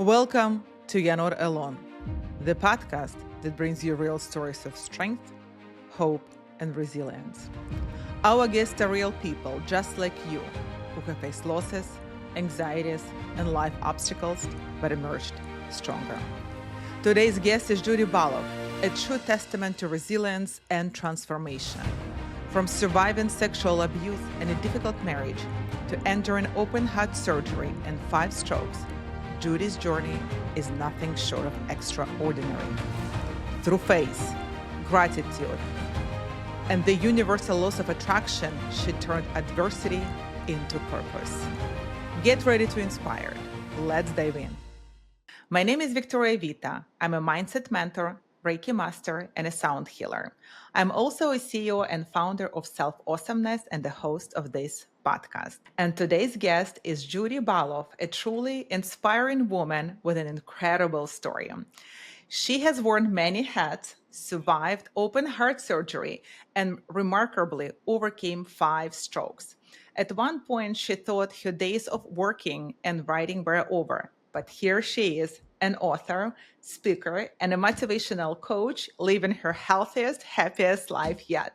Welcome to You're Not Alone, the podcast that brings you real stories of strength, hope, and resilience. Our guests are real people just like you who have faced losses, anxieties, and life obstacles, but emerged stronger. Today's guest is Judy Balloff, a true testament to resilience and transformation. From surviving sexual abuse and a difficult marriage to entering open heart surgery and 5 strokes, Judy's journey is nothing short of extraordinary. Through faith, gratitude, and the universal laws of attraction, she turned adversity into purpose. Get ready to inspire. Let's dive in. My name is Vita. I'm a mindset mentor, Reiki master, and a sound healer. I'm also a CEO and founder of Self-Awesomeness and the host of this podcast. And today's guest is Judy Balloff, a truly inspiring woman with an incredible story. She has worn many hats, survived open heart surgery, and remarkably overcame 5 strokes. At one point, she thought her days of working and writing were over. But here she is, an author, speaker, and a motivational coach, living her healthiest, happiest life yet.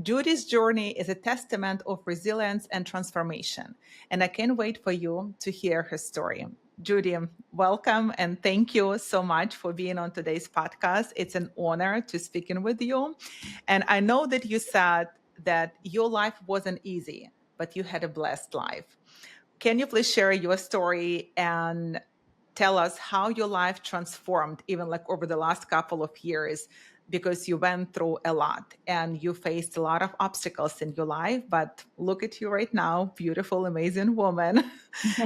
Judy's journey is a testament of resilience and transformation, and I can't wait for you to hear her story. Judy, welcome, and thank you so much for being on today's podcast. It's an honor to speaking with you. And I know that you said that your life wasn't easy, but you had a blessed life. Can you please share your story and tell us how your life transformed even like over the last couple of years, because you went through a lot and you faced a lot of obstacles in your life, but look at you right now, beautiful, amazing woman.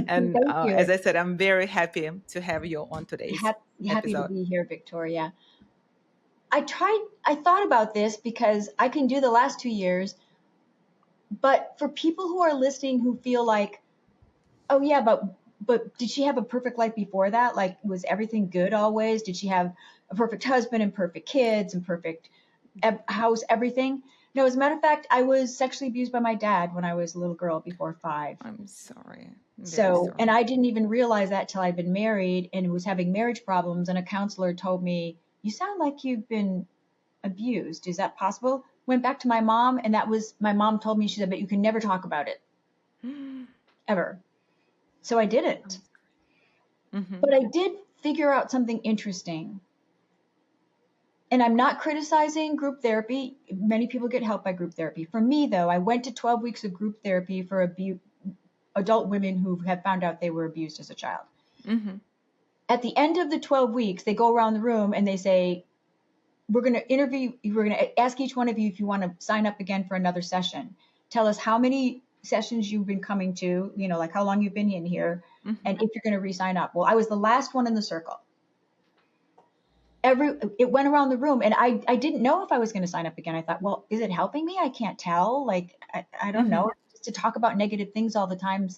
And as I said, I'm very happy to have you on today's Happy to be here, Victoria. I thought about this because I can do the last 2 years, but for people who are listening who feel like, oh yeah, but did she have a perfect life before that? Like, was everything good always? Did she have a perfect husband and perfect kids and perfect house, everything? No, as a matter of fact, I was sexually abused by my dad when I was a little girl before 5. I'm sorry. And I didn't even realize that till I'd been married and was having marriage problems. And a counselor told me, you sound like you've been abused. Is that possible? Went back to my mom, and my mom told me, she said, but you can never talk about it. Ever. So I didn't. Mm-hmm. But I did figure out something interesting. And I'm not criticizing group therapy. Many people get help by group therapy. For me, though, I went to 12 weeks of group therapy for adult women who have found out they were abused as a child. Mm-hmm. At the end of the 12 weeks, they go around the room and they say, we're going to ask each one of you if you want to sign up again for another session. Tell us how many sessions you've been coming to, like how long you've been in here, mm-hmm. and if you're going to re-sign up. Well, I was the last one in the circle. It went around the room, and I didn't know if I was going to sign up again. I thought, well, is it helping me? I can't tell. Like, I don't mm-hmm. know. Just to talk about negative things all the time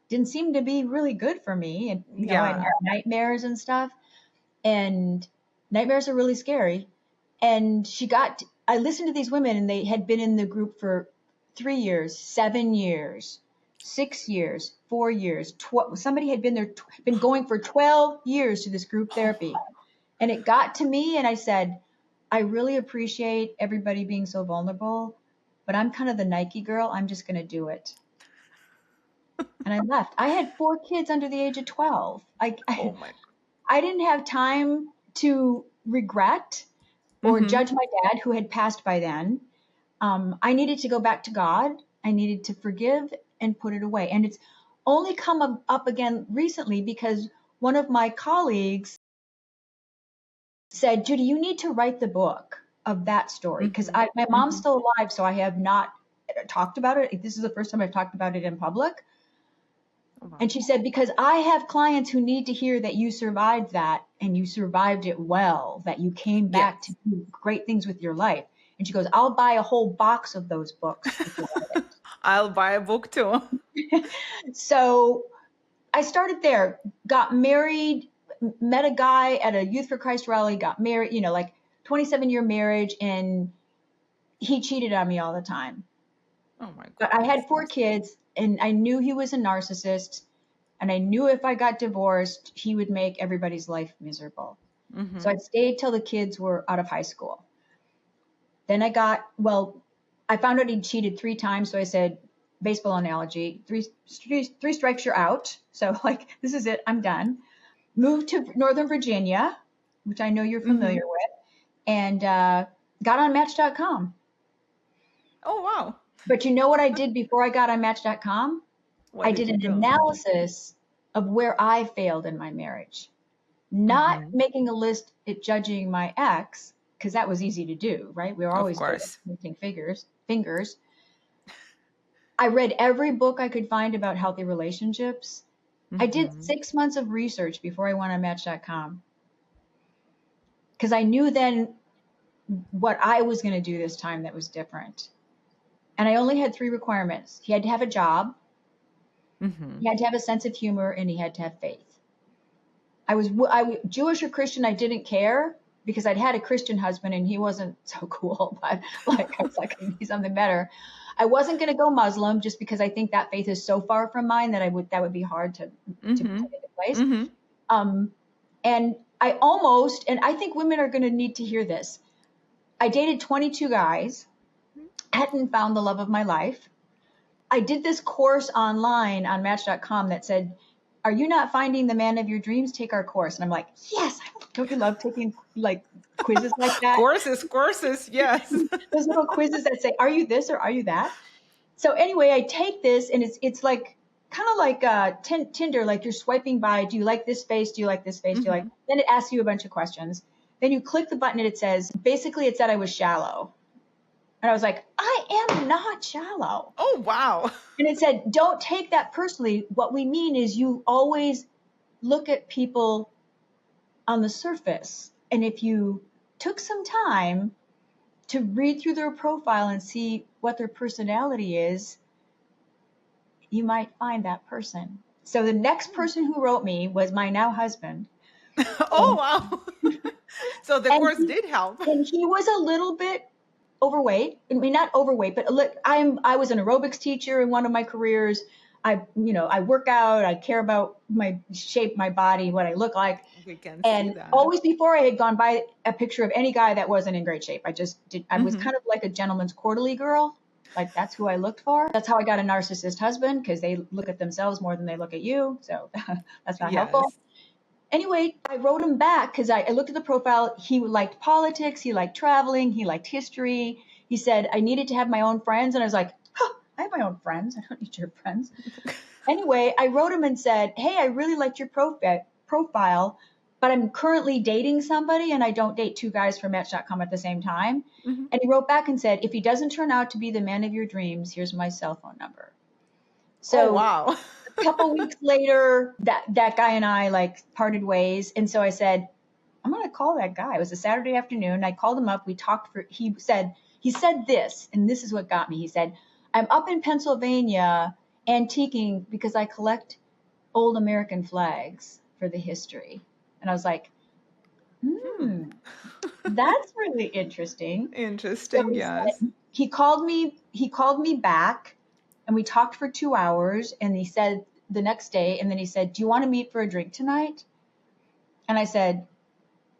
didn't seem to be really good for me. And, I had nightmares and stuff, and nightmares are really scary. And I listened to these women, and they had been in the group for 3 years, 7 years, 6 years, 4 years. Somebody had been going for 12 years to this group therapy. And it got to me, and I said, I really appreciate everybody being so vulnerable, but I'm kind of the Nike girl. I'm just going to do it. And I left. I had 4 kids under the age of 12. I didn't have time to regret or mm-hmm. judge my dad, who had passed by then. I needed to go back to God. I needed to forgive and put it away. And it's only come up again recently because one of my colleagues said, Judy, you need to write the book of that story. Because my mom's mm-hmm. still alive, so I have not talked about it. This is the first time I've talked about it in public. Oh, wow. And she said, because I have clients who need to hear that you survived that, and you survived it well, that you came back to do great things with your life. And she goes, I'll buy a whole box of those books. I'll buy a book too. So I started there, got married, met a guy at a Youth for Christ rally, got married, 27-year marriage, and he cheated on me all the time. Oh my God. But I had 4 kids, and I knew he was a narcissist. And I knew if I got divorced, he would make everybody's life miserable. Mm-hmm. So I stayed till the kids were out of high school. Then I found out he'd cheated 3 times. So I said, baseball analogy, three strikes, you're out. So like, this is it. I'm done. Moved to Northern Virginia, which I know you're familiar with, and got on Match.com. Oh, wow. But you know what I did before I got on Match.com? I did an analysis of where I failed in my marriage. Not making a list at judging my ex, because that was easy to do, right? We were always pointing fingers. I read every book I could find about healthy relationships. I did 6 months of research before I went on Match.com. Because I knew then what I was going to do this time that was different. And I only had 3 requirements. He had to have a job. He had to have a sense of humor, and he had to have faith. I was Jewish or Christian, I didn't care, because I'd had a Christian husband and he wasn't so cool, but like I was like, I need something better. I wasn't going to go Muslim just because I think that faith is so far from mine that would be hard to put into place. And I think women are going to need to hear this. I dated 22 guys, hadn't found the love of my life. I did this course online on Match.com that said, are you not finding the man of your dreams? Take our course. And I'm like, yes, don't you love taking like quizzes like that? Courses, yes. Those little quizzes that say, are you this or are you that? So anyway, I take this, and it's like, kind of like Tinder, like you're swiping by, do you like this face? Do you like this face? Do you like, then it asks you a bunch of questions. Then you click the button and it says, basically it said I was shallow. And I was like, I am not shallow. Oh, wow. And it said, don't take that personally. What we mean is you always look at people on the surface. And if you took some time to read through their profile and see what their personality is, you might find that person. So the next person who wrote me was my now husband. Oh, wow. So the course did help. And he was a little bit overweight. I mean, not overweight, but I was an aerobics teacher in one of my careers. I work out. I care about my shape, my body, what I look like. We can and see that. Always before I had gone by a picture of any guy that wasn't in great shape. I just did. I was kind of like a gentleman's quarterly girl. Like that's who I looked for. That's how I got a narcissist husband, because they look at themselves more than they look at you. So that's not helpful. Anyway, I wrote him back because I looked at the profile. He liked politics. He liked traveling. He liked history. He said, I needed to have my own friends. And I was like, I have my own friends. I don't need your friends. Anyway, I wrote him and said, hey, I really liked your profile, but I'm currently dating somebody and I don't date 2 guys from Match.com at the same time. And he wrote back and said, if he doesn't turn out to be the man of your dreams, here's my cell phone number. So wow. A couple weeks later, that guy and I like parted ways. And so I said, I'm going to call that guy. It was a Saturday afternoon. I called him up. We talked he said this, and this is what got me. He said, I'm up in Pennsylvania antiquing because I collect old American flags for the history. And I was like, that's really interesting. Interesting, so yes. He called me back, and we talked for 2 hours, and he said the next day, and then he said, do you want to meet for a drink tonight? And I said,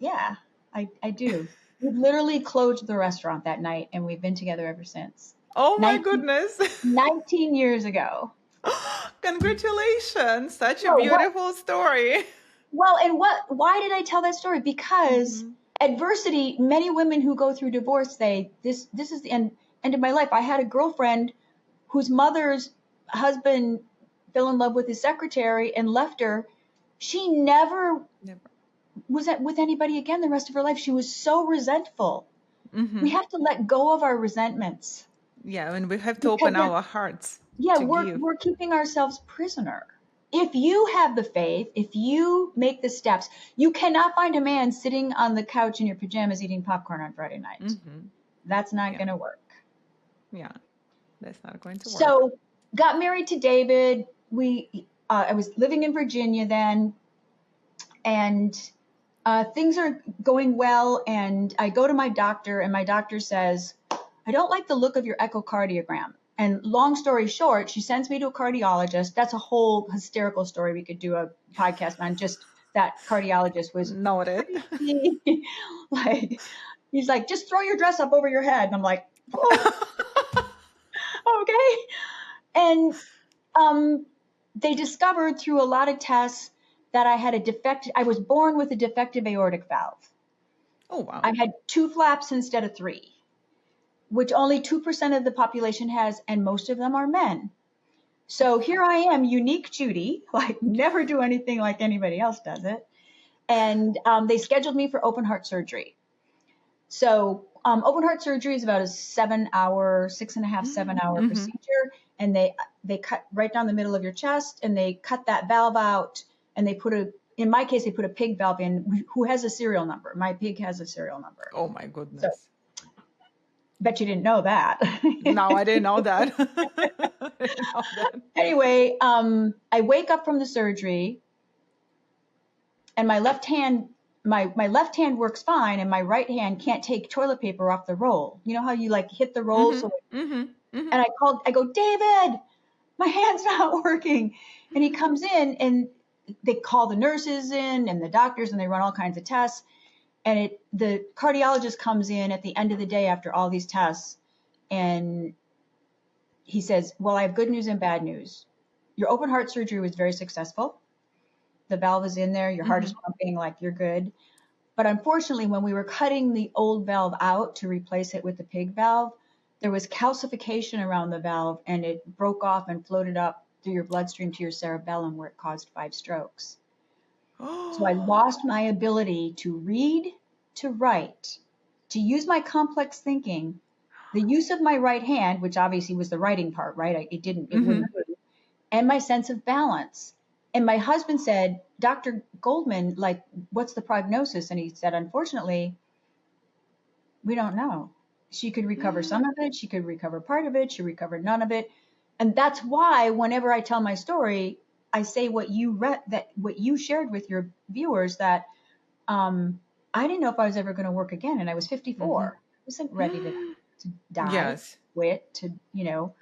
yeah, I do. We literally closed the restaurant that night, and we've been together ever since. Oh my goodness. 19 years ago. Congratulations. Such a beautiful story. Well, and why did I tell that story? Because adversity, many women who go through divorce say, this is the end of my life. I had a girlfriend whose mother's husband fell in love with his secretary and left her. She never was with anybody again the rest of her life. She was so resentful. We have to let go of our resentments. Yeah, and we have to open our hearts. Yeah, we're keeping ourselves prisoner. If you have the faith, if you make the steps, you cannot find a man sitting on the couch in your pajamas eating popcorn on Friday night. That's not going to work. Yeah, that's not going to work. So got married to David. I was living in Virginia then, and things are going well. And I go to my doctor, and my doctor says, I don't like the look of your echocardiogram. And long story short, she sends me to a cardiologist. That's a whole hysterical story. We could do a podcast on just that. Cardiologist was Noted. crazy. Like, he's like, just throw your dress up over your head. And I'm like, oh, okay. And they discovered through a lot of tests that I had I was born with a defective aortic valve. Oh, wow. I had 2 flaps instead of 3, which only 2% of the population has, and most of them are men. So here I am, unique Judy, like never do anything like anybody else does it. And they scheduled me for open heart surgery. So open heart surgery is about a 6.5, 7-hour procedure. And they cut right down the middle of your chest, and they cut that valve out, and they in my case, they put a pig valve in who has a serial number. My pig has a serial number. Oh my goodness. So, bet you didn't know that. No, I didn't know that. I didn't know that. Anyway, I wake up from the surgery, and my left hand works fine, and my right hand can't take toilet paper off the roll. You know how you like hit the roll? And I go, David, my hand's not working. And he comes in, and they call the nurses in and the doctors, and they run all kinds of tests. And the cardiologist comes in at the end of the day after all these tests, and he says, well, I have good news and bad news. Your open heart surgery was very successful. The valve is in there. Your heart is pumping, like you're good. But unfortunately, when we were cutting the old valve out to replace it with the pig valve, there was calcification around the valve, and it broke off and floated up through your bloodstream to your cerebellum, where it caused 5 strokes. So I lost my ability to read, to write, to use my complex thinking, the use of my right hand, which obviously was the writing part, right? It wouldn't move, and my sense of balance. And my husband said, Dr. Goldman, like, what's the prognosis? And he said, unfortunately, we don't know. She could recover some of it. She could recover part of it. She recovered none of it. And that's why whenever I tell my story, I say what you shared with your viewers, that I didn't know if I was ever going to work again. And I was 54. I wasn't ready to die, quit, to,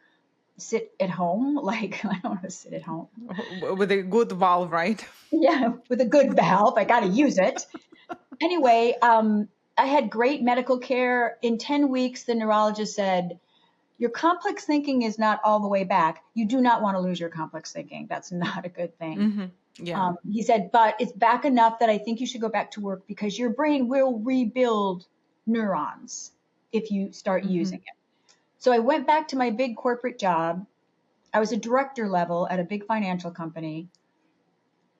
sit at home. Like, I don't want to sit at home. With a good valve, right? Yeah, with a good valve. I got to use it. Anyway, I had great medical care. In 10 weeks, the neurologist said, your complex thinking is not all the way back. You do not want to lose your complex thinking. That's not a good thing. Yeah. He said, but it's back enough that I think you should go back to work, because your brain will rebuild neurons if you start using it. So I went back to my big corporate job. I was a director level at a big financial company.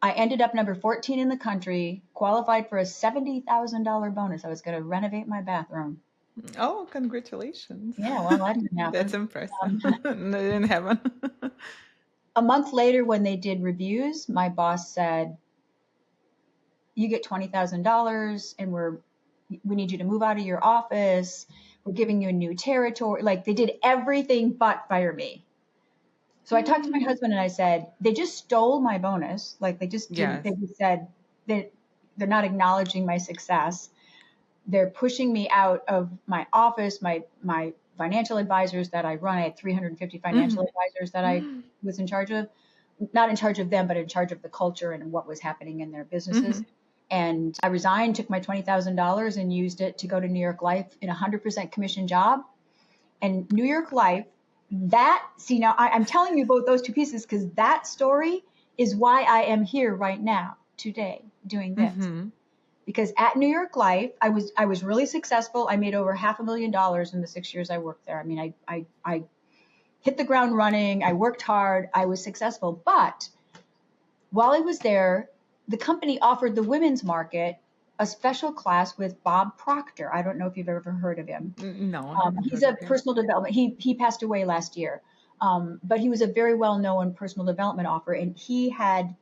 I ended up number 14 in the country, qualified for a $70,000 bonus. I was going to renovate my bathroom. Oh, congratulations. Yeah, well, that didn't happen. That's impressive. It didn't happen. A month later, when they did reviews, my boss said, you get $20,000, and we need you to move out of your office. We're giving you a new territory. Like, they did everything but fire me. So I talked to my husband, and I said, they just stole my bonus. Like, they just didn't, they just said that they're not acknowledging my success. They're pushing me out of my office, my financial advisors that I run. I had 350 financial advisors that I was in charge of, not in charge of them, but in charge of the culture and what was happening in their businesses. And I resigned, took my $20,000 and used it to go to New York Life in a 100% commission job. And New York Life, now I'm telling you both those two pieces, because that story is why I am here right now, today, doing this. Because at New York Life, I was really successful. I made over $500,000 in the 6 years I worked there. I mean, I hit the ground running. I worked hard. I was successful. But while I was there, the company offered the women's market a special class with Bob Proctor. I don't know if you've ever heard of him. No. He's a personal development. He passed away last year. But he was a very well-known personal development author, and he had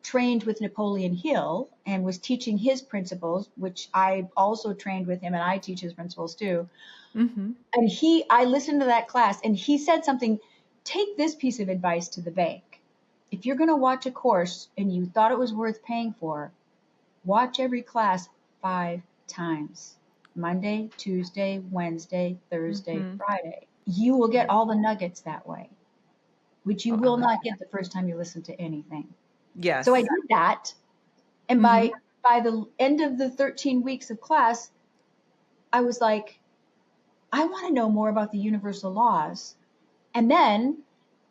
trained with Napoleon Hill and was teaching his principles, which I also trained with him, and I teach his principles too. And I listened to that class, and he said something, take this piece of advice to the bank. If you're going to watch a course and you thought it was worth paying for, watch every class 5 times. Monday, Tuesday, Wednesday, Thursday, Friday. you will get all the nuggets that way, which you Oh, I will like not that. get the first time you listen to anything. So I Yes. did that. And Mm-hmm. by the end of the 13 weeks of class, I was like, I want to know more about the universal laws. And then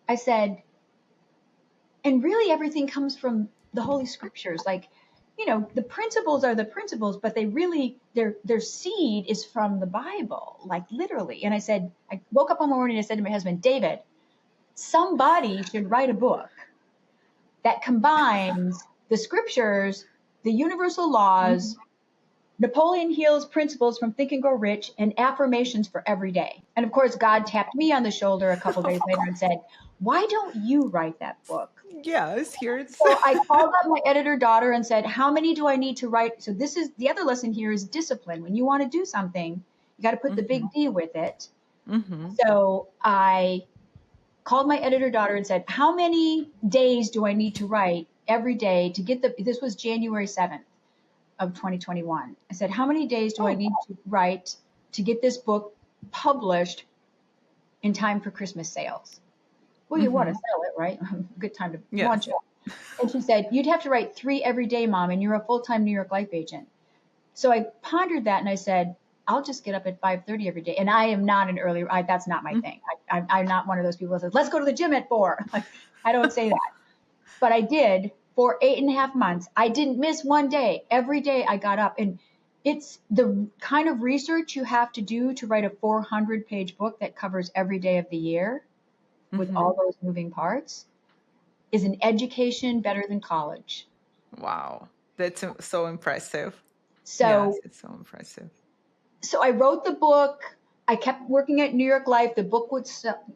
I said, and really everything comes from the Holy Scriptures. Like, the principles are the principles, but they really, their seed is from the Bible, like literally. And I woke up one morning and I said to my husband, David, somebody should write a book that combines the scriptures, the universal Mm-hmm. laws, Napoleon Hill's principles from Think and Grow Rich, and affirmations for every day. And of course, God tapped me on the shoulder a couple days later and said, why don't you write that book? Yes, here it's So I called up my editor daughter and said, how many do I need to write? So this is the other lesson here is discipline. When you want to do something, you got to put the big mm-hmm. D with it. Mm-hmm. So I called my editor daughter and said, how many days do I need to write every day to get this was January 7th of 2021. I said, how many days do I Oh, need to write to get this book published in time for Christmas sales? Well, you want to mm-hmm. sell it, right? Good time to launch Yes. it. And she said, you'd have to write 3 every day, Mom, and you're a full-time New York Life agent. So I pondered that and I said, I'll just get up at 5:30 every day. And I am not an early, that's not my Mm-hmm. thing. I'm not one of those people who says, let's go to the gym at 4. Like, I don't say that. But I did for 8.5 months. I didn't miss one day. Every day I got up. And it's the kind of research you have to do to write a 400-page book that covers every day of the year with Mm-hmm. all those moving parts is an education better than college. Wow. That's so impressive. Yes, So it's so impressive. so I wrote the book. I kept working at New York Life. The book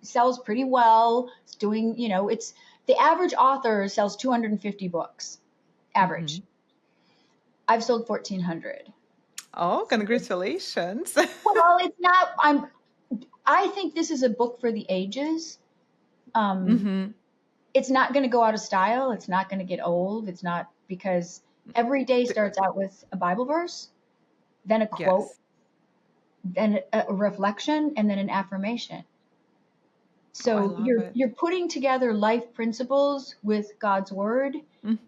sells pretty well. It's doing, it's the average author sells 250 books, Mm-hmm. average. I've sold 1,400. Oh, congratulations. Well, it's not. I think this is a book for the ages. Um, mm-hmm. it's not going to go out of style. It's not going to get old. It's not because every day starts out with a Bible verse, then a quote, Yes. then a reflection, and then an affirmation. Oh, I So love you're it. putting together life principles with God's word Mhm.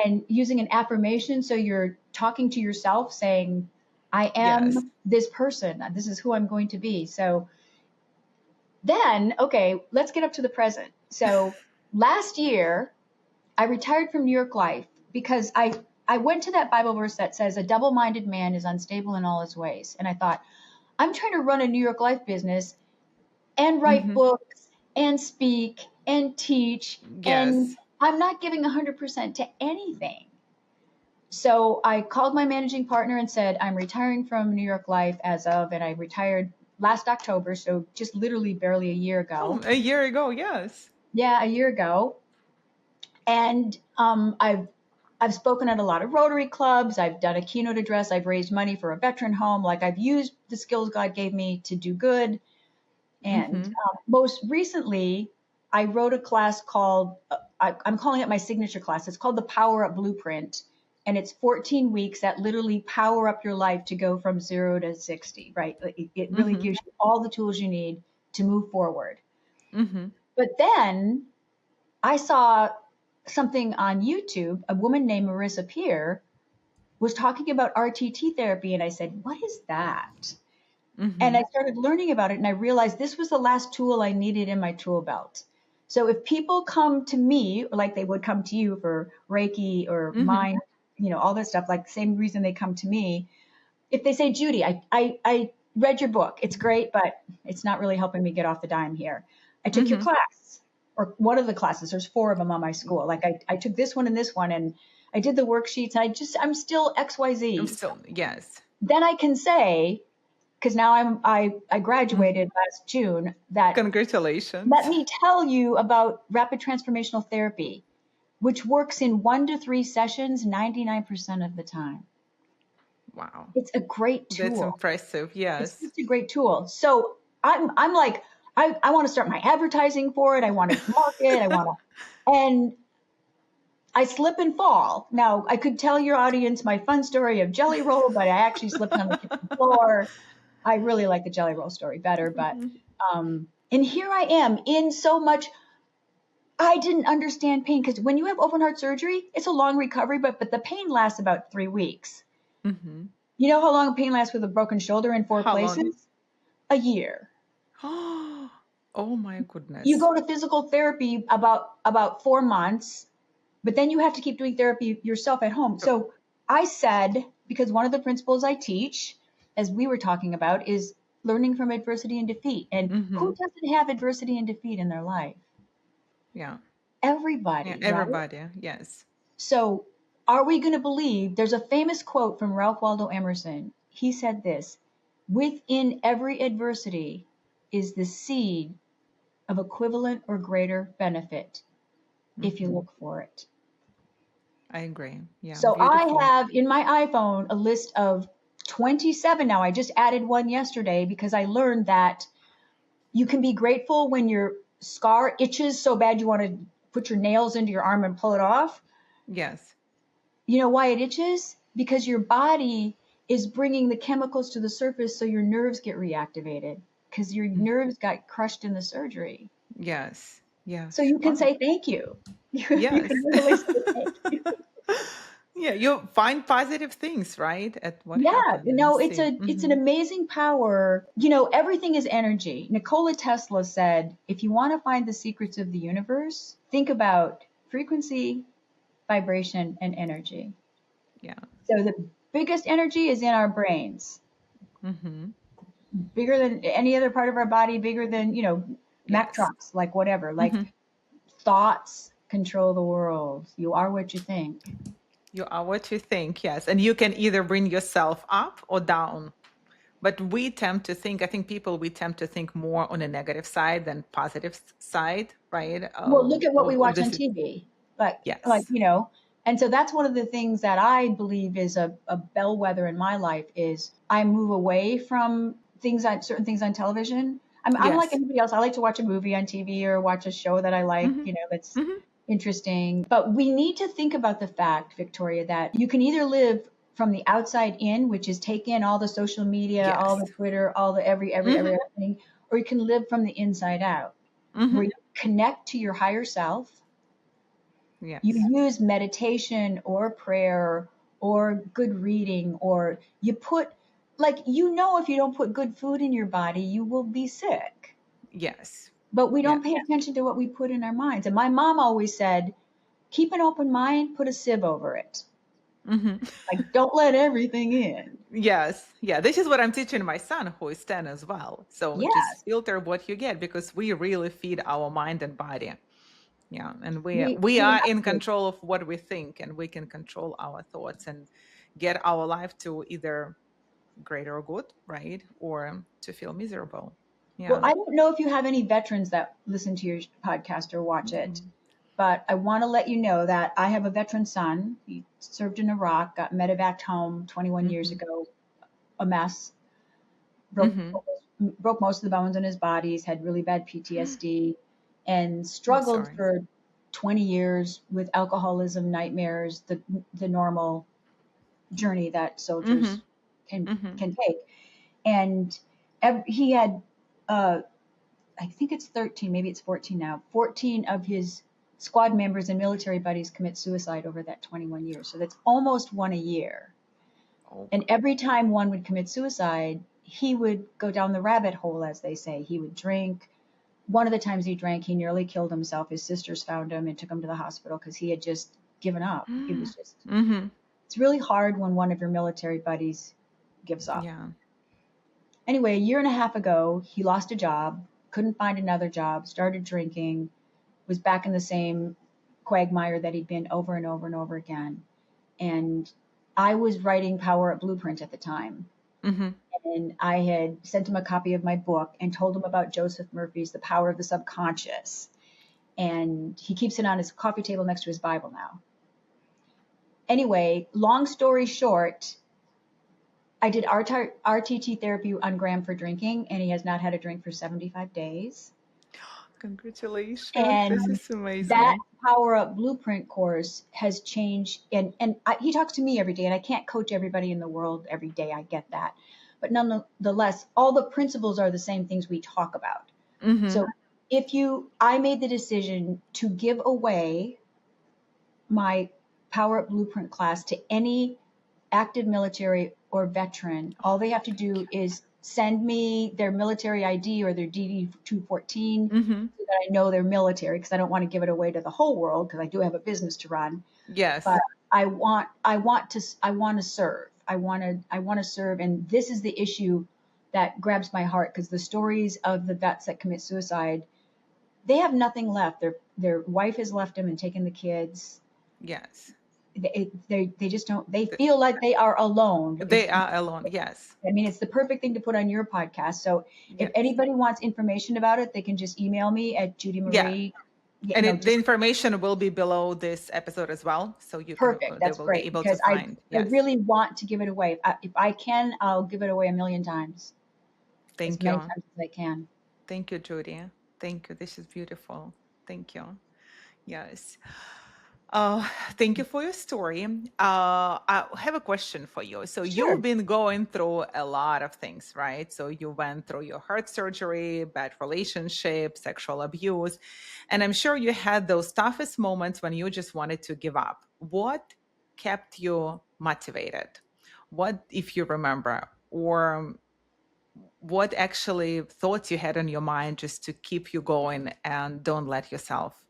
and using an affirmation. So you're talking to yourself saying, I Yes. am this person. This is who I'm going to be. So then, okay, let's get up to the present. So last year, I retired from New York Life because I went to that Bible verse that says a double-minded man is unstable in all his ways. And I thought, I'm trying to run a New York Life business and write Mm-hmm. books and speak and teach, and Yes. I'm not giving 100% to anything. So I called my managing partner and said, I'm retiring from New York Life and I retired last October, so just literally barely a year Oh, ago. a year ago, yes. Yeah, a year ago. And I've spoken at a lot of Rotary clubs. I've done a keynote address. I've raised money for a veteran home. Like I've used the skills God gave me to do good. And Mm-hmm. most recently, I wrote a class called, I'm calling it my signature class. It's called the Power Up Blueprint. And it's 14 weeks that literally power up your life to go from 0 to 60, right? It really Mm-hmm. gives you all the tools you need to move forward. Mm-hmm. But then I saw something on YouTube. A woman named Marissa Peer was talking about RTT therapy. And I said, what is that? And Mm-hmm. I started learning about it and I realized this was the last tool I needed in my tool belt. So if people come to me, like they would come to you for Reiki or Mm-hmm. mind, all this stuff, like the same reason they come to me. If they say, Judy, I read your book. It's great, but it's not really helping me get off the dime here. I took your Mm-hmm. class or one of the classes. There's 4 of them on my school. Like I took this one and this one and I did the worksheets and I'm still I'm XYZ. still, yes. Then I can say, because now I Mm-hmm. graduated last June, that let Congratulations. me tell you about rapid transformational therapy, which works in 1 to 3 sessions 99% of the time. Wow. It's a great That's tool. impressive. It's Yes. just a great tool. So I'm like, I want to start my advertising for it. I want to market. And I slip and fall. Now I could tell your audience my fun story of Jelly Roll, but I actually slipped on the kitchen floor. I really like the Jelly Roll story better, but Mhm. And here I am in so much. I didn't understand pain, because when you have open heart surgery, it's a long recovery, but the pain lasts about 3 weeks. Mm-hmm. You know how long pain lasts with a broken shoulder in 4 How long? places? A year. Oh my You goodness. go to physical therapy about 4 months, but then you have to keep doing therapy yourself at home. So I said, because one of the principles I teach, as we were talking about, is learning from adversity and defeat. And Mm-hmm. who doesn't have adversity and defeat in their life? Yeah. Yeah. Everybody, right? Everybody. Yes. So are we going to believe? There's a famous quote from Ralph Waldo Emerson. He said this: within every adversity is the seed of equivalent or greater benefit if you Mm-hmm. look for it. I agree. Yeah. So I Beautiful. have in my iPhone a list of 27 now. I just added one yesterday because I learned that you can be grateful when your scar itches so bad you want to put your nails into your arm and pull it off. Yes. You know why it itches? Because your body is bringing the chemicals to the surface so your nerves get reactivated, because your Mm. nerves got crushed in the surgery. Yes. So Yes. you can Wow. say thank you. You Yes. can really say thank you. Yeah. You find positive things, right? At what Yeah, happened and no, it's see. an Mm-hmm. amazing power. Everything is energy. Nikola Tesla said, if you want to find the secrets of the universe, think about frequency, vibration, and energy. Yeah. So the biggest energy is in our brains, Mm-hmm. bigger than any other part of our body, bigger than, Mack Yes. trucks, like whatever. Like Mm-hmm. thoughts control the world. You are what you think. You are what you think. Yes. And you can either bring yourself up or down. But we tend to think, I think people, we tend to think more on a negative side than positive side, right? Well, look at what we Of watch on this. TV. Like, Yes. and so that's one of the things that I believe is a bellwether in my life is I move away from certain things on television. I'm like Yes. anybody else. I like to watch a movie on TV or watch a show that I like, Mm-hmm. that's Mm-hmm. interesting. But we need to think about the fact, Victoria, that you can either live from the outside in, which is take in all the social media, all Yes. the Twitter, all the every Mm-hmm. everything, or you can live from the inside out, where Mm-hmm. you connect to your higher self. You Yes. use meditation or prayer or good reading, or you put, like, if you don't put good food in your body, you will be sick. Yes. But we don't Yes. pay attention to what we put in our minds. And my mom always said, keep an open mind, put a sieve over it. Mm-hmm. Like, don't let everything in. Yes. Yeah. This is what I'm teaching my son, who is 10 as well. So just Yes. filter what you get because we really feed our mind and body. Yeah. And we We we are have in to. control of what we think, and we can control our thoughts and get our life to either great or good, right? Or to feel miserable. Well, Yeah. I don't know if you have any veterans that listen to your podcast or watch it, Mhm. but I want to let you know that I have a veteran son. He served in Iraq, got medevaced home 21 years Mhm. ago, a mess, broke Mhm. broke most of the bones in his body. He's had really bad PTSD and I'm struggled sorry. for 20 years with alcoholism, nightmares, the normal journey that soldiers Mhm. can Mhm. can take. And he had I think it's 13, maybe it's 14 now. 14 of his squad members and military buddies commit suicide over that 21 years. So that's almost one a year. Oh And every time one would commit suicide, he would go down the rabbit hole, as they say. He would drink. One of the times he drank, he nearly killed himself. His sisters found him and took him to the hospital because he had just given up. It was just, Mhm. it's really hard when one of your military buddies gives up. Yeah. Anyway, a year and a half ago, he lost a job, couldn't find another job, started drinking, was back in the same quagmire that he'd been over and over and over again. And I was writing Power Up Blueprint at the time. Mhm. And I had sent him a copy of my book and told him about Joseph Murphy's The Power of the Subconscious. And he keeps it on his coffee table next to his Bible now. Anyway, long story short, I did RTT therapy on Graham for drinking, and he has not had a drink for 75 days. Congratulations. This And is that amazing. Power Up Blueprint course has changed. He talks to me every day, and I can't coach everybody in the world every day. I get that. But nonetheless, all the principles are the same things we talk about. Mm-hmm. So I made the decision to give away my Power Up Blueprint class to any active military or veteran. All they have to do is send me their military ID or their DD 214 Mm-hmm. so that I know they're military, because I don't want to give it away to the whole world, because I do have a business to run. But Yes. I want to serve. I want to serve, and this is the issue that grabs my heart, because the stories of the vets that commit suicide, they have nothing left. Their wife has left them and taken the kids. Yes. They just don't, they feel like they are alone. They are alone. Yes. I mean, it's the perfect thing to put on your podcast. So if Yes. anybody wants information about it, they can just email me at Judy Yeah. Marie. And the Just information will be below this episode as well. So you can, perfect. they That's will be great, able to because I find. I Yes. really want to give it away. If I can, I'll give it away a million times, as Thank many you. times as I can. Thank you, Judy. Thank you. This is beautiful. Thank you. Yes. Uh, Thank you for your story. I have a question for you. So Sure. you've been going through a lot of things, right? So you went through your heart surgery, bad relationship, sexual abuse, and I'm sure you had those toughest moments when you just wanted to give up. What kept you motivated? What, if you remember, or what actually thoughts you had on your mind just to keep you going and don't let yourself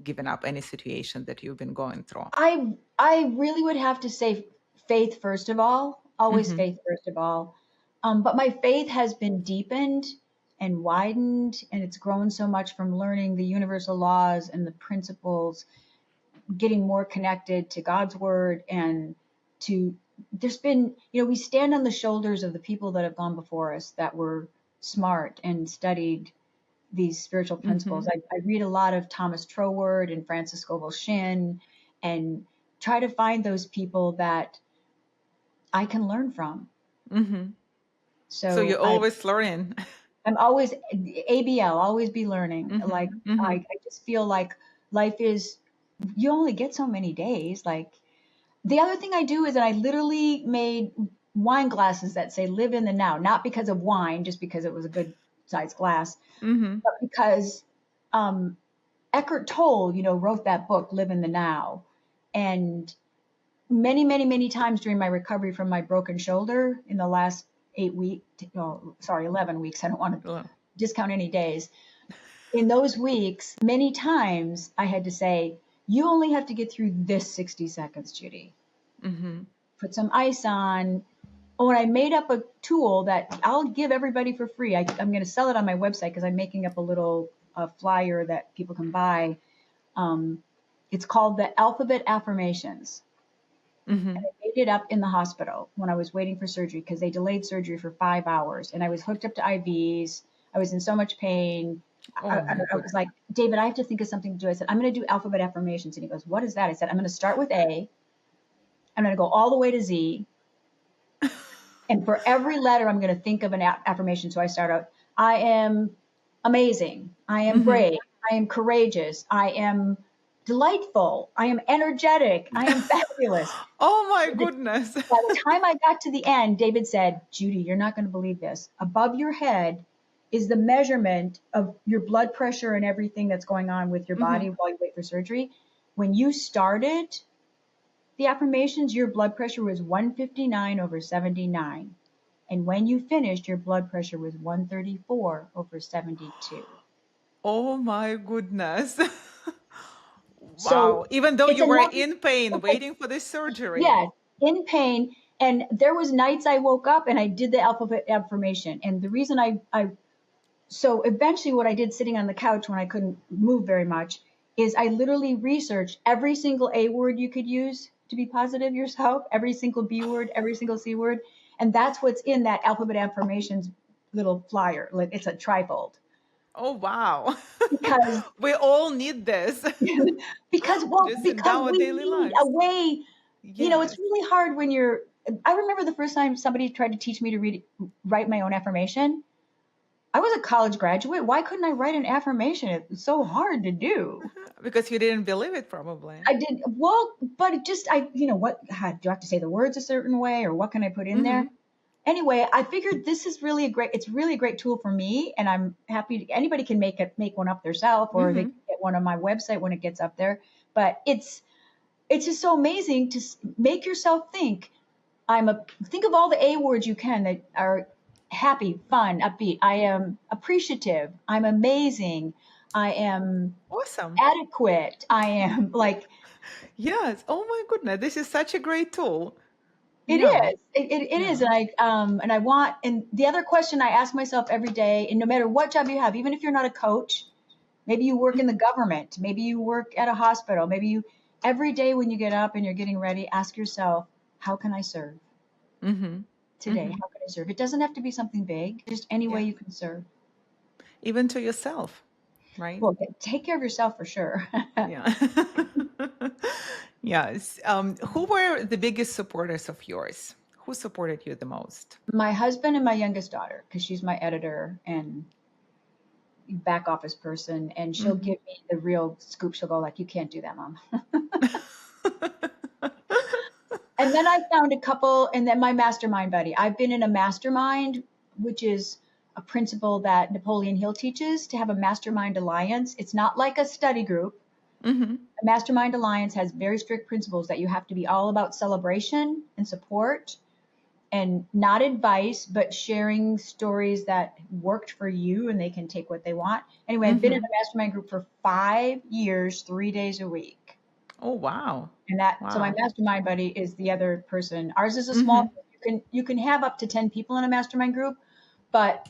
giving up any situation that you've been going through? I really would have to say faith first of all. Always Mm-hmm. faith first of all. But my faith has been deepened and widened, and it's grown so much from learning the universal laws and the principles, getting more connected to God's word, and to there's been, we stand on the shoulders of the people that have gone before us, that were smart and studied these spiritual Mm-hmm. principles. I read a lot of Thomas Troward and Francis Scovel Shin, and try to find those people that I can learn from. Mm-hmm. So So you're always learning. I'm always ABL, always be learning. Like Mm-hmm. Mm-hmm. I just feel like life is, you only get so many days. Like the other thing I do is that I literally made wine glasses that say live in the now, not because of wine, just because it was a good sized glass, Mm-hmm. but because um, Eckhart Tolle, wrote that book, Live in the Now. And many, many, many times during my recovery from my broken shoulder in the last 8 weeks, no, sorry, 11 weeks, I don't want to Well, discount any days. In those weeks, many times I had to say, you only have to get through this 60 seconds, Judy. mm-hmm. Put some ice on. Oh, and I made up a tool that I'll give everybody for free. I'm going to sell it on my website, because I'm making up a little flyer that people can buy. Um, it's called the Alphabet Affirmations. Mm-hmm. And I made it up in the hospital when I was waiting for surgery, because they delayed surgery for 5 hours, and I was hooked up to IVs. I was in so much pain. Oh my I was goodness. like, David, I have to think of something to do. I said, I'm going to do alphabet affirmations. And he goes, what is that? I said, I'm going to start with A. I'm going to go all the way to Z. And for every letter, I'm going to think of an affirmation. So I start out, I am amazing. I am Mm-hmm. brave. I am courageous. I am delightful. I am energetic. I am fabulous. Oh my By goodness. the time I got to the end, David said, Judy, you're not going to believe this. Above your head is the measurement of your blood pressure and everything that's going on with your Mm-hmm. body while you wait for surgery. When you started the affirmations, your blood pressure was 159 over 79. And when you finished, your blood pressure was 134 over 72. Oh my goodness. So Wow. Even though it's you were enough. in pain It's like, waiting for this surgery. yes, in pain. And there was nights I woke up and I did the alphabet affirmation. And the reason so eventually what I did sitting on the couch when I couldn't move very much is I literally researched every single A word you could use to be positive yourself, every single B word, every single C word. And that's what's in that alphabet affirmations little flyer. Like, it's a trifold. Oh wow. Because We all need this just in because our we daily need a lives. way. It's Yes. really hard when you're. I remember the first time somebody tried to teach me to write my own affirmation. I was a college graduate. Why couldn't I write an affirmation? It's so hard to do. Because you didn't believe it, probably. I did well, but it just, what, do I have to say the words a certain way, or what can I put in Mm-hmm. there? anyway, I figured this is really it's really a great tool for me, and I'm happy anybody can make one up themselves, or they Mm-hmm. can get one on my website when it gets up there. But it's just so amazing to make yourself think. Think of all the A words you can that are happy, fun, upbeat. I am appreciative. I'm amazing. I am Awesome. adequate. I am like, Yes. Oh my goodness. This is such a great tool. it Yeah. is. It is. Yeah. And the other question I ask myself every day, and no matter what job you have, even if you're not a coach, maybe you work in the government, maybe you work at a hospital, every day when you get up and you're getting ready, ask yourself, how can I serve Mm-hmm. today? Mm-hmm. How can I serve? It doesn't have to be something big, just any way Yeah. you can serve. Even to yourself, right? Well, take care of yourself for sure. Yeah. Yes. Who were the biggest supporters of yours? Who supported you the most? My husband and my youngest daughter, because she's my editor and back office person, and she'll Mm-hmm. give me the real scoop. She'll go like, "You can't do that, mom." And then I found a couple, and then my mastermind buddy. I've been in a mastermind, which is a principle that Napoleon Hill teaches, to have a mastermind alliance. It's not like a study group. Mm-hmm. A mastermind alliance has very strict principles that you have to be all about celebration and support, and not advice, but sharing stories that worked for you and they can take what they want. Anyway, I've been in Mm-hmm. a mastermind group for 5 years, 3 days a week. Oh, wow. So my Wow. mastermind buddy is the other person. Ours is a small, Mm-hmm. you can have up to 10 people in a mastermind group, but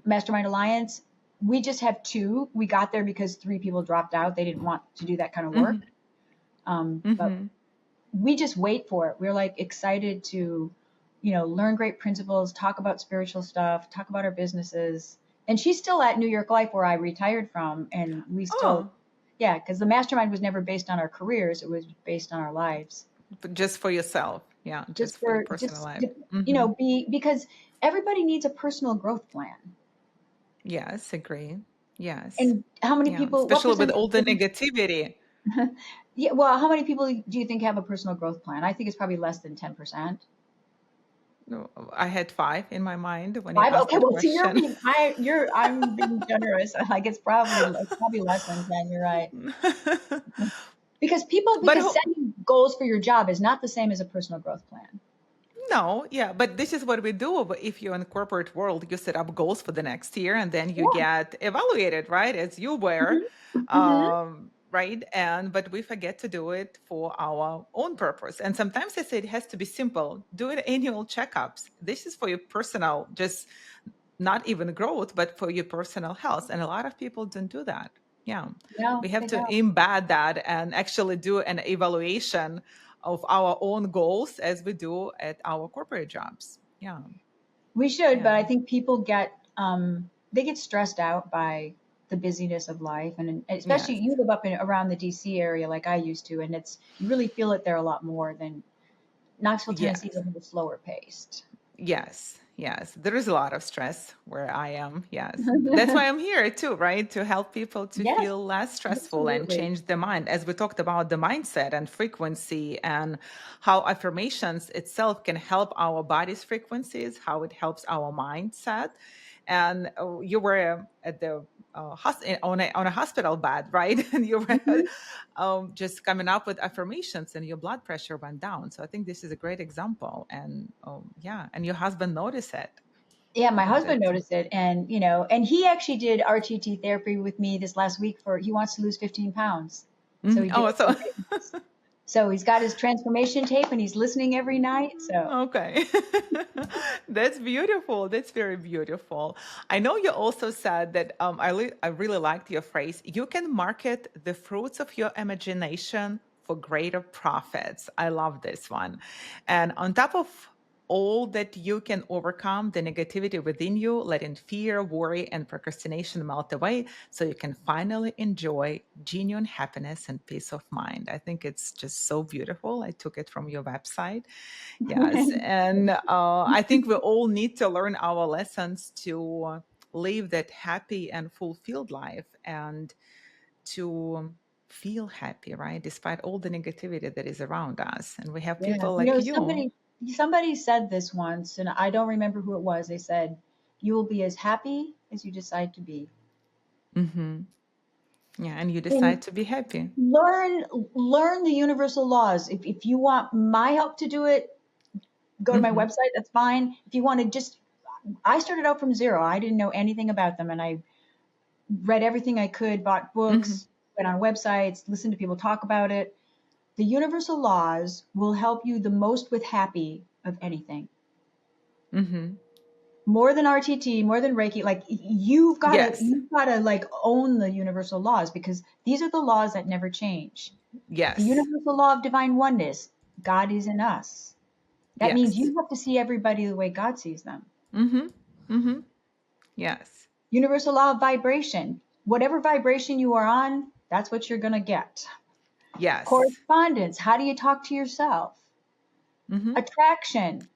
mastermind alliance, we just have two. We got there because 3 people dropped out. They didn't want to do that kind of work. Mm-hmm. But Mm-hmm. we just wait for it. We're like excited to, learn great principles, talk about spiritual stuff, talk about our businesses. And she's still at New York Life where I retired from, and we still, Oh, yeah, because the mastermind was never based on our careers; it was based on our lives. but just for yourself. Yeah, just for your personal life. Mm-hmm. Be because everybody needs a personal growth plan. Yes, agree. Yes. And how many Yeah, people? What especially with percentage all of the people? negativity. Yeah, well, how many people do you think have a personal growth plan? I think it's probably less than 10%. No, I had five in my mind when you Five? asked Okay, that well, see, question. I'm being generous. Like it's probably less than 10. You're right. But Because setting goals for your job is not the same as a personal growth plan. no, yeah, but this is what we do. But if you're in the corporate world, you set up goals for the next year and then you Yeah. get evaluated, right? As you were, Hmm. right? And but we forget to do it for our own purpose. And sometimes I say it has to be simple. Do it annual checkups. This is for your personal, just not even growth, but for your personal health. And a lot of people don't do that. Yeah. No, We have they to don't. embed that and actually do an evaluation of our own goals as we do at our corporate jobs. Yeah. We should, Yeah. but I think people they get stressed out by the busyness of life, and especially Yes. you live up around the DC area like I used to, and you really feel it there a lot more than Knoxville, Tennessee is a Yes. little slower paced. Yes. Yes. There is a lot of stress where I am. Yes. That's why I'm here too, right? To help people to Yes, feel less stressful and absolutely. change the mind. As we talked about the mindset and frequency and how affirmations itself can help our body's frequencies, how it helps our mindset. And you were at the on a hospital bed, right? And you were Mhm. just coming up with affirmations and your blood pressure went down. So I think this is a great example. And yeah, and your husband noticed it. Yeah, my Yeah, husband that. noticed it, and he actually did RTT therapy with me this last week he wants to lose 15 pounds. So Mhm. he did Oh, it so 4 days. So he's got his transformation tape and he's listening every night. So okay. That's beautiful. That's very beautiful. I know you also said that I really liked your phrase. You can market the fruits of your imagination for greater profits. I love this one. And on top of all that you can overcome the negativity within you, letting fear, worry, and procrastination melt away so you can finally enjoy genuine happiness and peace of mind. I think it's just so beautiful. I took it from your website. Yes. And I think we all need to learn our lessons to live that happy and fulfilled life and to feel happy, right? Despite all the negativity that is around us. And we have yeah, people like you. somebody said this once, and I don't remember who it was. They said, "You will be as happy as you decide to be." Mm-hmm. Yeah, and you And decide to be happy. learn the universal laws. If you want my help to do it, go to my Mm-hmm. website. That's fine. If you want to just, I started out from zero. I didn't know anything about them, and I read everything I could, bought Mm-hmm. books, went on websites, listened to people talk about it. The universal laws will help you the most with happy of anything. Mm-hmm. More than RTT, more than Reiki. Like Yes. you've gotta like own the universal laws, because these are the laws that never change. The Yes. universal law of divine oneness, God is in us. That means Yes. you have to see everybody the way God sees them. Mm-hmm. Mm-hmm. Yes. Universal law of vibration. Whatever vibration you are on, that's what you're going to get. Yes. Correspondence. How do you talk to yourself? Mm-hmm. Attraction.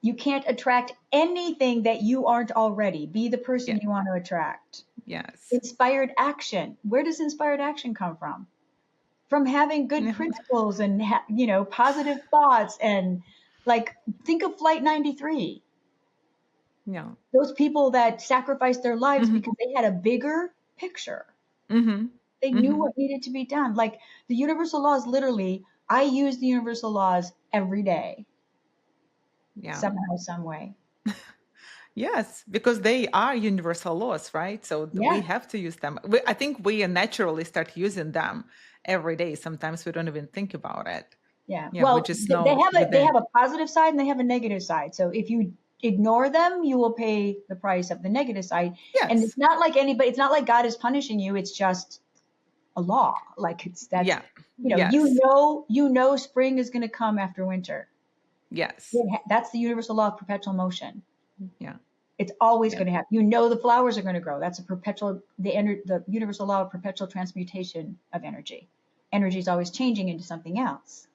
You can't attract anything that you aren't already. Be the person Yeah. you want to attract. Yes. Inspired action. Where does inspired action come from? From having good Yeah. principles and, positive thoughts. And like, think of Flight 93. Yeah. Those people that sacrificed their lives Mm-hmm. because they had a bigger picture. Mm-hmm. They knew Mm-hmm. what needed to be done. Like the universal laws, literally, I use the universal laws every day, Yeah. somehow, some way. Yes, because they are universal laws, right? So we Yeah, have to use them. I think we naturally start using them every day. Sometimes we don't even think about it. yeah. Yeah, we Well, just they know have within. a positive side and they have a negative side. So if you ignore them, you will pay the price of the negative side. And Yes. it's not like anybody. It's not like God is punishing you. It's just a law. Like it's that's Yeah. Yes. spring is going to come after winter. Yes. That's the universal law of perpetual motion. Yeah. It's always Yeah. going to happen. The flowers are going to grow. That's the universal law of perpetual transmutation of energy. Energy is always changing into something else.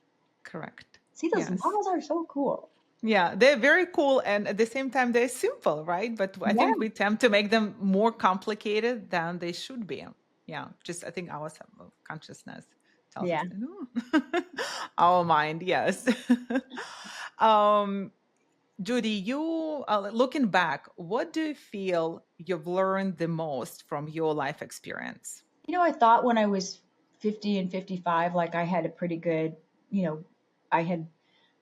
Correct. See, those Yes. laws are so cool. Yeah, they're very cool, and at the same time they're simple, right? But I Yeah, think we tend to make them more complicated than they should be. Yeah, just I think our consciousness tells us yeah. that. No. Our mind, yes. um, Judy, you looking back, what do you feel you've learned the most from your life experience? I thought when I was 50 and 55, like I had a pretty good, you know, I had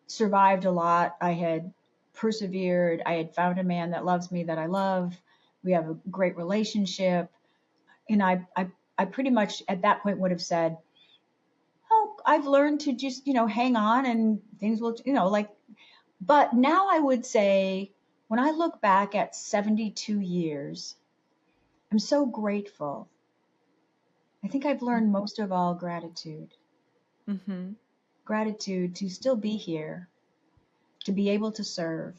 survived a lot. I had persevered. I had found a man that loves me, that I love. We have a great relationship. And I pretty much at that point would have said, oh, I've learned to just, hang on and things will, but now I would say when I look back at 72 years, I'm so grateful. I think I've learned most of all gratitude. Mm-hmm. Gratitude to still be here, to be able to serve.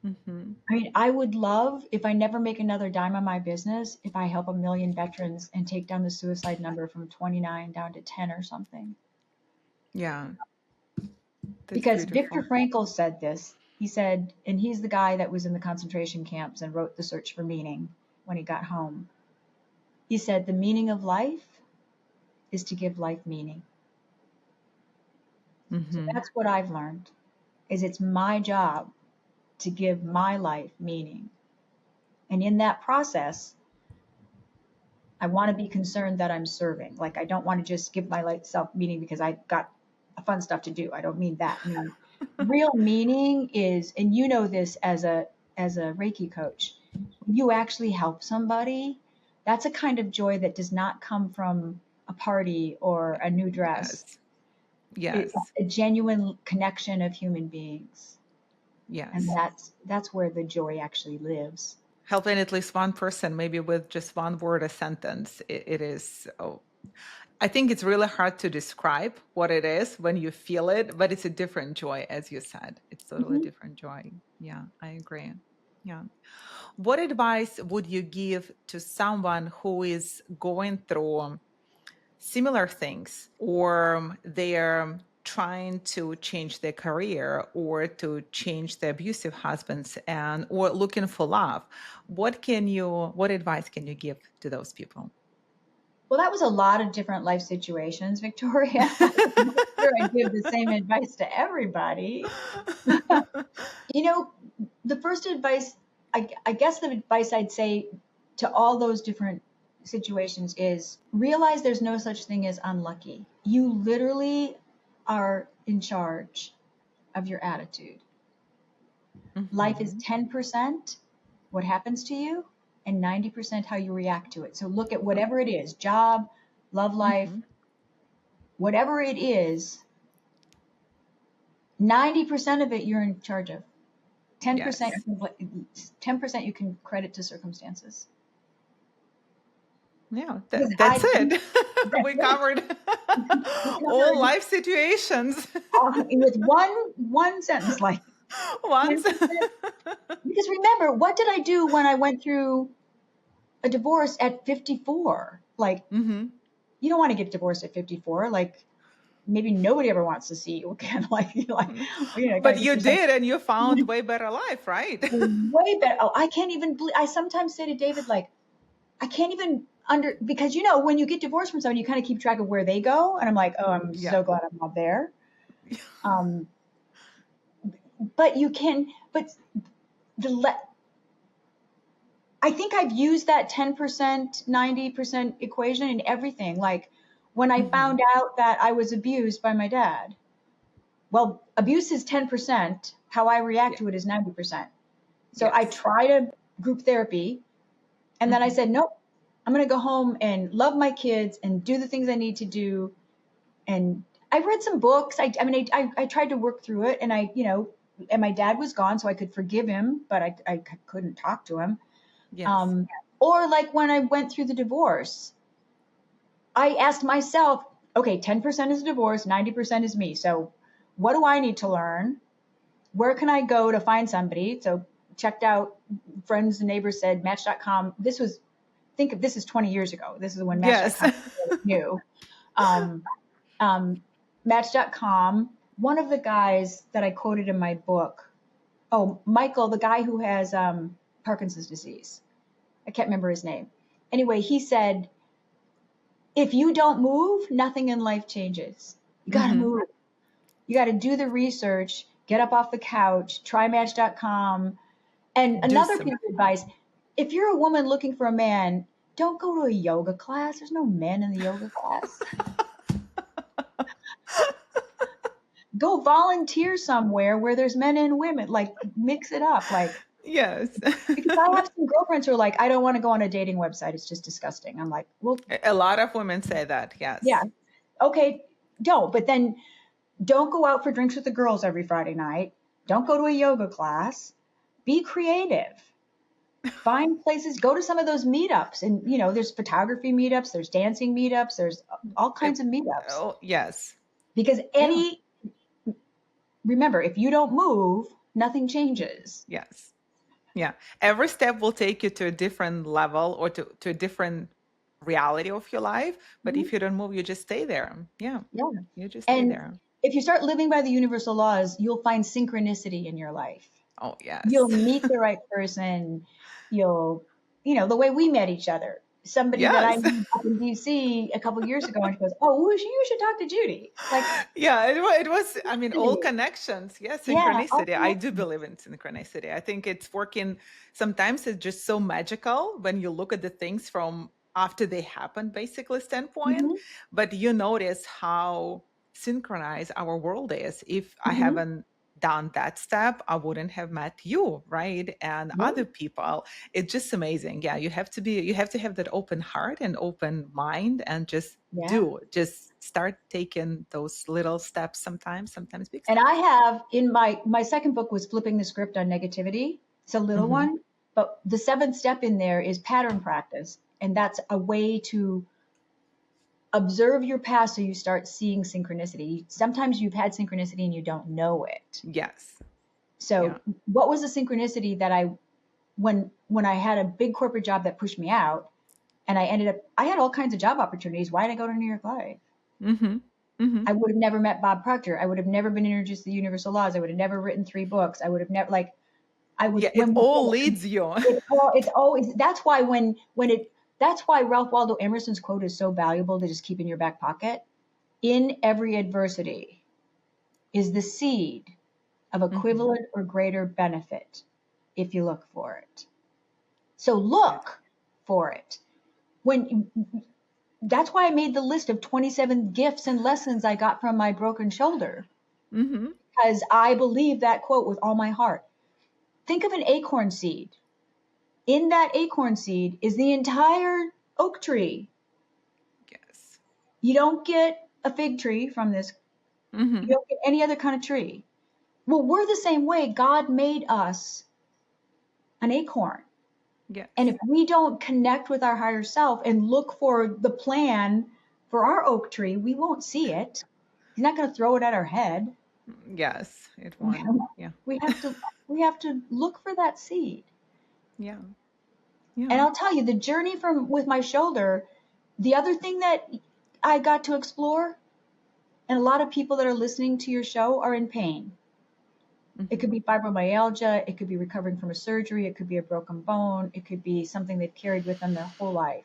Mm-hmm. I mean, I would love, if I never make another dime on my business, if I help 1 million veterans and take down the suicide number from 29 down to 10 or something. Yeah, that's Because Viktor beautiful. Frankl said this. He said, and he's the guy that was in the concentration camps and wrote The Search for Meaning when he got home. He said, the meaning of life is to give life meaning. So Mm-hmm. that's what I've learned, is it's my job to give my life meaning. And in that process, I want to be concerned that I'm serving. Like I don't want to just give my life self meaning because I got fun stuff to do. I don't mean that. I mean, real meaning is, and you know this as a Reiki coach, when you actually help somebody, that's a kind of joy that does not come from a party or a new dress. Yes. It's Yes. a genuine connection of human beings. And Yes. that's where the joy actually lives. Helping at least one person, maybe with just one word, a sentence. It is, oh, I think it's really hard to describe what it is when you feel it, but it's a different joy, as you said. It's totally Mhm. different joy. Yeah, I agree. Yeah. What advice would you give to someone who is going through similar things, or they're trying to change their career or to change their abusive husbands and or looking for love? What advice can you give to those people? Well, that was a lot of different life situations, Victoria. I'm not sure I give the same advice to everybody. You know, the first advice, I guess the advice I'd say to all those different situations is realize there's no such thing as unlucky. You literally are in charge of your attitude. Life is Mm-hmm. 10% what happens to you and 90% how you react to it. So look at whatever it is, job, love life, Mm-hmm. whatever it is, 90% of it you're in charge of. 10%, Yes. 10% you can credit to circumstances. Yeah, Because that's it. that's We it. covered We all covered life situations with one sentence, like once. 10%. Because remember, what did I do when I went through a divorce at 54? Like, Hmm. you don't want to get divorced at 54. Like, maybe nobody ever wants to see you again. Like, you're like, But gotta get you yourself did, and you found way better life, right? way better. Oh, I can't even believe. I sometimes say to David, like, I can't even because when you get divorced from someone, you kind of keep track of where they go, and I'm like, oh, I'm Yeah. so glad I'm not there. Um, but you can, but I think I've used that 10%, 90% equation in everything. Like when I Hmm. found out that I was abused by my dad, well, abuse is 10%. How I react Yeah. to it is 90%. So I Yes. tried a group therapy, and then I Hmm. said, nope, I'm going to go home and love my kids and do the things I need to do. And I read some books. I tried to work through it, and and my dad was gone, so I could forgive him, but I couldn't talk to him. Yes. Um, or like when I went through the divorce, I asked myself, okay, 10% is divorce, 90% is me. So what do I need to learn? Where can I go to find somebody? So checked out, friends and neighbors said match.com. Think of this is 20 years ago. This is when Yes. match.com was new. Um, um, match.com. One of the guys that I quoted in my book, oh, Michael, the guy who has Parkinson's disease. I can't remember his name. Anyway, he said, if you don't move, nothing in life changes. You got to Hmm. move. You got to do the research, get up off the couch, try match.com. And Do another piece some. of advice, if you're a woman looking for a man, don't go to a yoga class. There's no men in the yoga class. Go volunteer somewhere where there's men and women. Like mix it up. Like, Yes. because I have some girlfriends who are like, I don't want to go on a dating website. It's just disgusting. I'm like, well, A lot of women say that. yeah, Yes. okay, don't. But then don't go out for drinks with the girls every Friday night. Don't go to a yoga class. Be creative. Find places, go to some of those meetups. And, there's photography meetups, there's dancing meetups, there's all It- kinds of meetups. oh, yes. Because Yeah. remember, if you don't move, nothing changes. Yes. Yeah. Every step will take you to a different level or to a different reality of your life. But Mhm. if you don't move, you just stay there. Yeah. Yeah. You just stay And there. if you start living by the universal laws, you'll find synchronicity in your life. Oh, yes. You'll meet the right person. You'll, the way we met each other. Somebody that I Yes. knew up in DC a couple years ago, and she goes, "Oh, you should talk to Judy." Like, Yeah, it was, I mean, all connections. Yeah, yeah, all synchronicity. I do connected. believe in synchronicity. I think it's working. Sometimes it's just so magical when you look at the things from after they happen, basically, standpoint. Hmm. But you notice how synchronized our world is. If I Hmm. haven't done that step, I wouldn't have met you, right? And Yeah, other people. It's just amazing. Yeah, you have to have that open heart and open mind and yeah. just start taking those little steps, sometimes big And I steps. have in my second book was flipping the script on negativity. It's a little Hmm. one, but the seventh step in there is pattern practice, and that's a way to observe your past so you start seeing synchronicity. Sometimes you've had synchronicity and you don't know it. Yes. Yeah. So, what was the synchronicity that when I had a big corporate job that pushed me out, and I had all kinds of job opportunities. Why did I go to New York Life? Hmm. Hmm. I would have never met Bob Proctor. I would have never been introduced to the universal laws. I would have never written 3 books. I would have I would Yeah, it all leads you. it's always, that's why when it That's why Ralph Waldo Emerson's quote is so valuable to just keep in your back pocket. In every adversity is the seed of Mm-hmm. equivalent or greater benefit if you look for it. So Yes. look for it. When That's why I made the list of 27 gifts and lessons I got from my broken shoulder, Mm-hmm. because I believe that quote with all my heart. Think of an acorn seed. In that acorn seed is the entire oak tree. Yes. You don't get a fig tree from this. You Mm-hmm. don't get any other kind of tree. Well, we're the same way. God made us an acorn. And if Yes. we don't connect with our higher self and look for the plan for our oak tree, we won't see it. He's not going to throw it at our head. Yes. It won. Yeah. We have to we have to look for that seed. Yeah. And Yeah. I'll tell you, the journey from with my shoulder, the other thing that I got to explore, and a lot of people that are listening to your show are in pain. It could Mm-hmm. be fibromyalgia, it could be recovering from a surgery, it could be a broken bone, it could be something they've carried with them their whole life.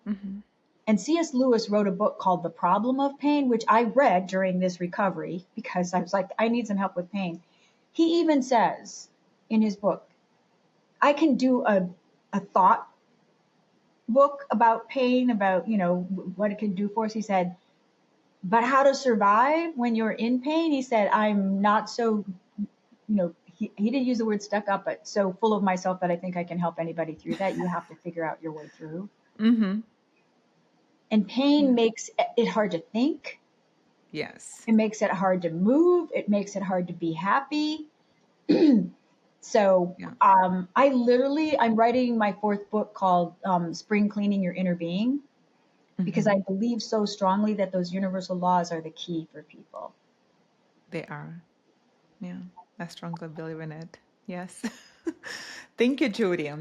Mm-hmm. And C.S. Lewis wrote a book called The Problem of Pain, which I read during this recovery because I was like, I need some help with pain. He even says in his book, I can do a thought book about pain, about, what it can do for us. He said, but how to survive when you're in pain? He said, I'm not so, he didn't use the word stuck up, but so full of myself that I think I can help anybody through that. You have to figure out your way through. Mm-hmm. And pain Yeah. makes it hard to think. Yes. It makes it hard to move. It makes it hard to be happy. So Yeah. I'm writing my fourth book called Spring Cleaning Your Inner Being, because Mm-hmm. I believe so strongly that those universal laws are the key for people. They are. Yeah. I strongly believe in it. Yes. Thank you, Judy.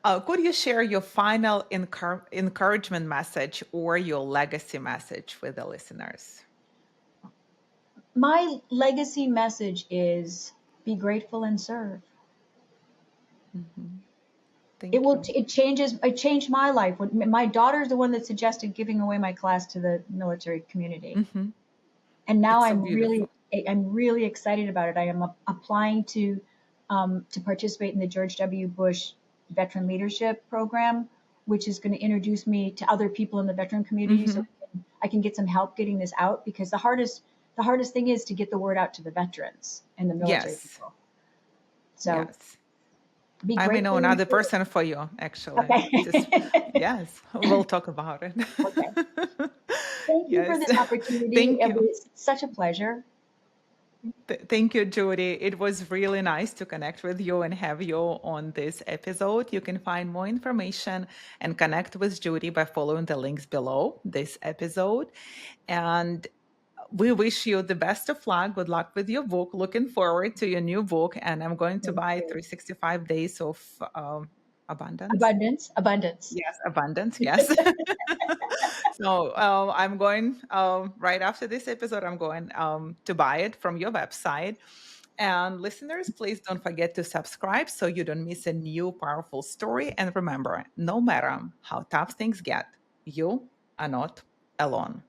Could you share your final encouragement message or your legacy message with the listeners? My legacy message is be grateful and serve. Hmm. Thank you. It changed my life. When my daughter's the one that suggested giving away my class to the military community. Hmm. And now It's so beautiful. I'm really excited about it. I am applying to participate in the George W. Bush Veteran Leadership Program, which is going to introduce me to other people in the veteran community, so Hmm. I can get some help getting this out, because the hardest thing is to get the word out to the veterans and the military Yes. people. So Yes. be I may know grateful and another serve. person for you, actually. Just, Okay. yes, we'll talk about it. Okay. Thank you for Yes. this opportunity. Thank It you. was such a pleasure. Thank you, Judy. It was really nice to connect with you and have you on this episode. You can find more information and connect with Judy by following the links below this episode. And we wish you the best of luck. Good luck with your book. Looking forward to your new book. And I'm going to Thank buy you. 365 Days of Abundance. Abundance, abundance. Yes, abundance. Yes. So I'm going right after this episode. I'm going to buy it from your website. And listeners, please don't forget to subscribe so you don't miss a new powerful story. And remember, no matter how tough things get, you are not alone.